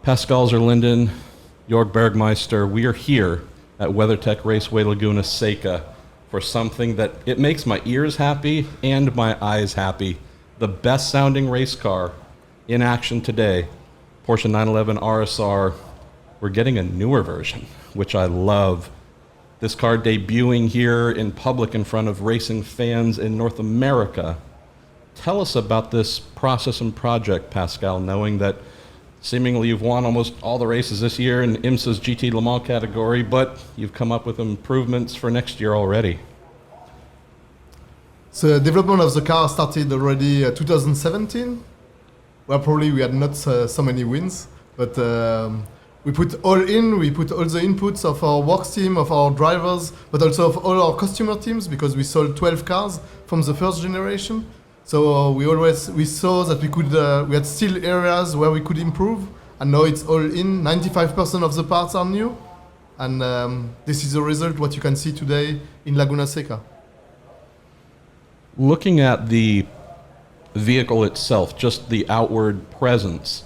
Pascal Zurlinden, Jorg Bergmeister, we are here at WeatherTech Raceway Laguna Seca for something that it makes my ears happy and my eyes happy. The best sounding race car in action today, Porsche 911 RSR. We're getting a newer version, which I love. This car debuting here in public in front of racing fans in North America. Tell us about this process and project, Pascal, knowing that seemingly you've won almost all the races this year in IMSA's GT Le Mans category, but you've come up with improvements for next year already. The development of the car started already 2017, where probably we had not so many wins, but we put all in, we put all the inputs of our works team, of our drivers, but also of all our customer teams, because we sold 12 cars from the first generation. So we saw that we had still areas where we could improve, and now it's all in. 95% of the parts are new, and this is the result, what you can see today in Laguna Seca. Looking at the vehicle itself, just the outward presence,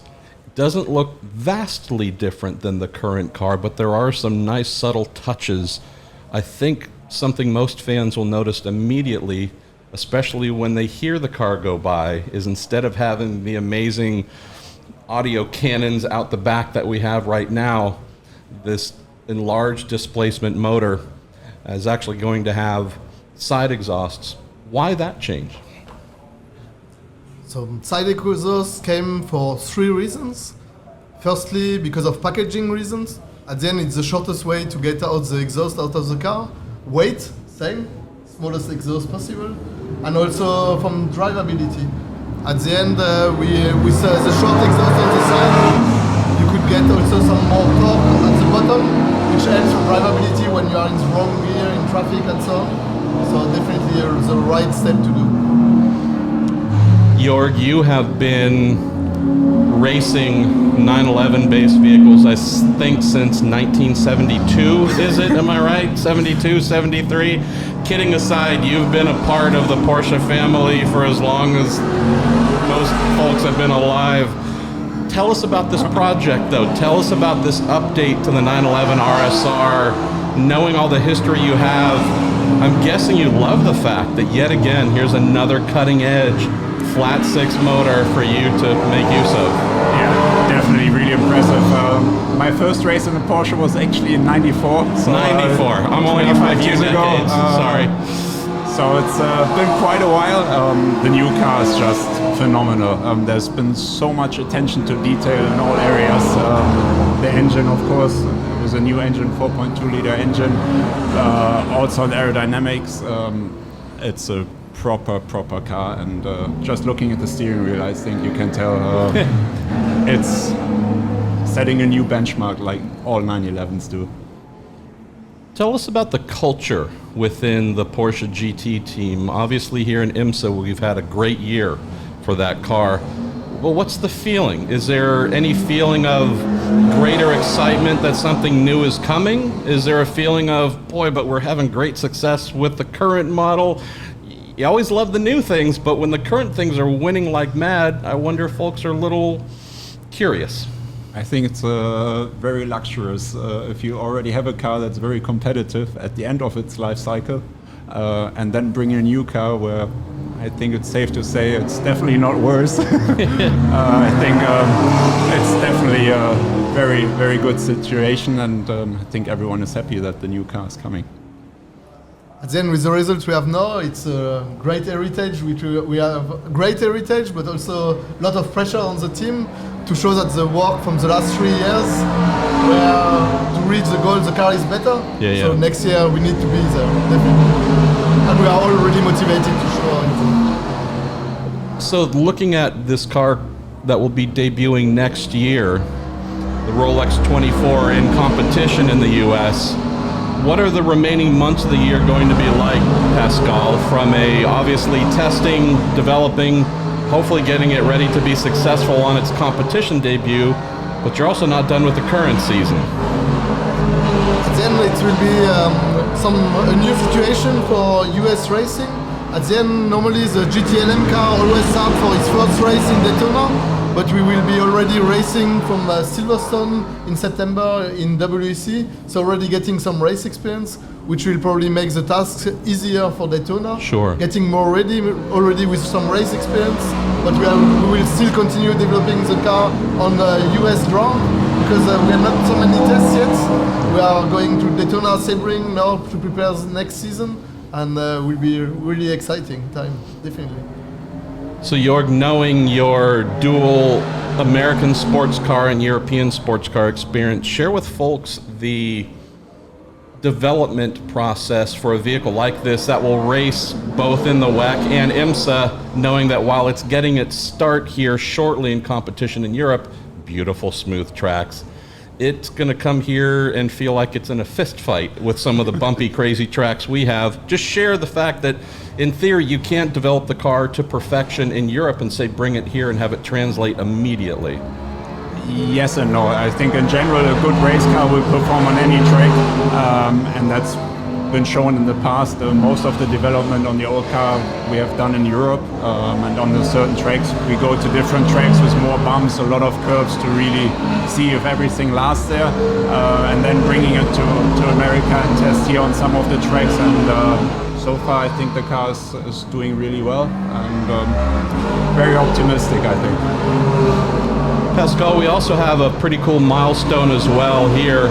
doesn't look vastly different than the current car, but there are some nice subtle touches. I think something most fans will notice immediately, especially when they hear the car go by, is instead of having the amazing audio cannons out the back that we have right now, this enlarged displacement motor is actually going to have side exhausts. Why that change? So side exhausts came for 3 reasons. Firstly, because of packaging reasons. At the end, it's the shortest way to get out the exhaust out of the car. Weight, same, smallest exhaust possible. And also from drivability. At the end, with the short exhaust on the side, you could get also some more torque at the bottom, which helps drivability when you are in the wrong gear, in traffic and so on. So definitely the right step to do. Jorg, you have been racing 911 based vehicles, I think, since 1972, is it? Am I right? 72, 73? Kidding aside, you've been a part of the Porsche family for as long as most folks have been alive. Tell us about this project, though. Tell us about this update to the 911 RSR, knowing all the history you have. I'm guessing you love the fact that, yet again, here's another cutting-edge flat 6 motor for you to make use of. Yeah, definitely really impressive. My first race in the Porsche was actually in '94. So, 94. I'm only 25 years ago. Sorry. So it's been quite a while. The new car is just phenomenal. There's been so much attention to detail in all areas. The engine, of course, it was a new engine, 4.2-liter engine. Also the aerodynamics. It's a proper car, and just looking at the steering wheel, I think you can tell it's setting a new benchmark like all 911s do. Tell us about the culture within the Porsche GT team. Obviously here in IMSA we've had a great year for that car. Well, what's the feeling? Is there any feeling of greater excitement that something new is coming? Is there a feeling of, boy, but we're having great success with the current model? You always love the new things, but when the current things are winning like mad, I wonder if folks are a little curious. I think it's very luxurious if you already have a car that's very competitive at the end of its life cycle, and then bring a new car where I think it's safe to say it's definitely not worse. I think it's definitely a very good situation, and I think everyone is happy that the new car is coming. At the end, with the results we have now, it's a great heritage. We have great heritage, but also a lot of pressure on the team to show that the work from the last 3 years, where to reach the goal, the car is better. Yeah. So next year we need to be there, definitely. And we are all really motivated to show it. So looking at this car that will be debuting next year, the Rolex 24 in competition in the US, what are the remaining months of the year going to be like, Pascal, from obviously testing, developing, hopefully getting it ready to be successful on its competition debut, but you're also not done with the current season? At the end, it will be a new situation for US racing, At the end, normally the GTLM car always starts for its first race in Daytona, but we will be already racing from Silverstone in September in WEC, so already getting some race experience, which will probably make the task easier for Daytona. Sure. Getting more ready already with some race experience, but we will still continue developing the car on US ground because we have not so many tests yet. We are going to Daytona Sebring now to prepare the next season, and will be really exciting time, definitely. So Jorg, knowing your dual American sports car and European sports car experience, share with folks the development process for a vehicle like this that will race both in the WEC and IMSA, knowing that while it's getting its start here shortly in competition in Europe, beautiful smooth tracks, it's going to come here and feel like it's in a fist fight with some of the bumpy, crazy tracks we have. Just share the fact that, in theory, you can't develop the car to perfection in Europe and say bring it here and have it translate immediately. Yes and no. I think in general a good race car will perform on any track, and that's been shown in the past. Most of the development on the old car we have done in Europe, and on the certain tracks we go to different tracks with more bumps, a lot of curves to really see if everything lasts there, and then bringing it to America and test here on some of the tracks. And so far I think the car is doing really well, and very optimistic, I think. Pascal, we also have a pretty cool milestone as well here.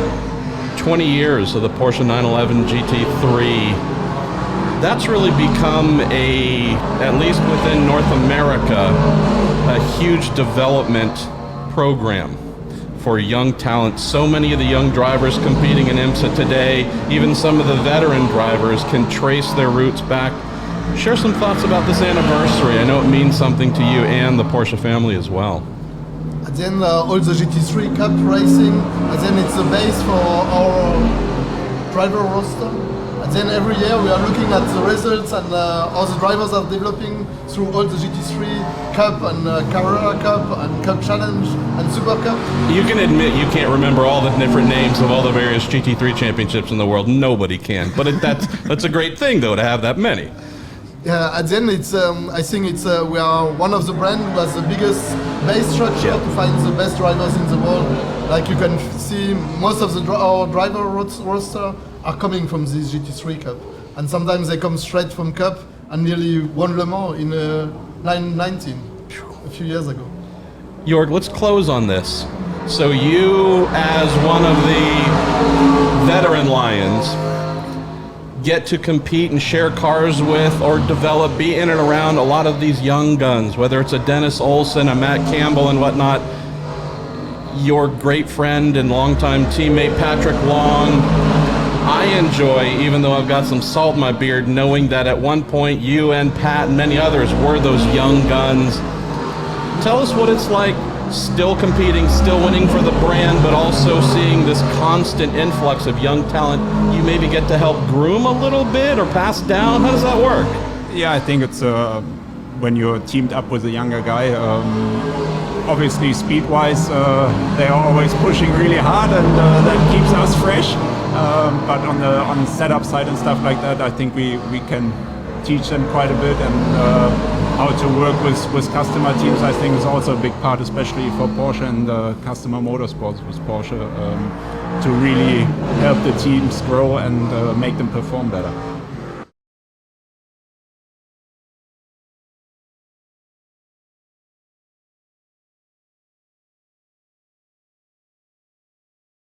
20 years of the Porsche 911 GT3. That's really become at least within North America, a huge development program for young talent. So many of the young drivers competing in IMSA today, even some of the veteran drivers, can trace their roots back. Share some thoughts about this anniversary. I know it means something to you and the Porsche family as well. At the end, all the GT3 Cup racing, at the end it's the base for our driver roster. At the end, every year we are looking at the results and how the drivers are developing through all the GT3 Cup and Carrera Cup and Cup Challenge and Super Cup. You can admit you can't remember all the different names of all the various GT3 championships in the world. Nobody can. But that's a great thing, though, to have that many. Yeah, at the end, it's. I think it's. We are one of the brands who has the biggest base structure to find the best drivers in the world. Like you can see, most of our driver roster are coming from this GT3 Cup, and sometimes they come straight from Cup and nearly won Le Mans in 19 a few years ago. Jorg, let's close on this. So you, as one of the veteran Lions, get to compete and share cars with or develop, be in and around a lot of these young guns, whether it's a Dennis Olsen, a Matt Campbell and whatnot. Your great friend and longtime teammate Patrick Long. I enjoy, even though I've got some salt in my beard, knowing that at one point you and Pat and many others were those young guns. Tell us what it's like still competing, still winning for the brand, but also seeing this constant influx of young talent you maybe get to help groom a little bit or pass down. How does that work? Yeah, I think it's when you're teamed up with a younger guy, obviously speed-wise, they are always pushing really hard, and that keeps us fresh. But on the setup side and stuff like that, I think we can teach them quite a bit, and how to work with customer teams, I think, is also a big part, especially for Porsche and customer motorsports with Porsche, to really help the teams grow and make them perform better.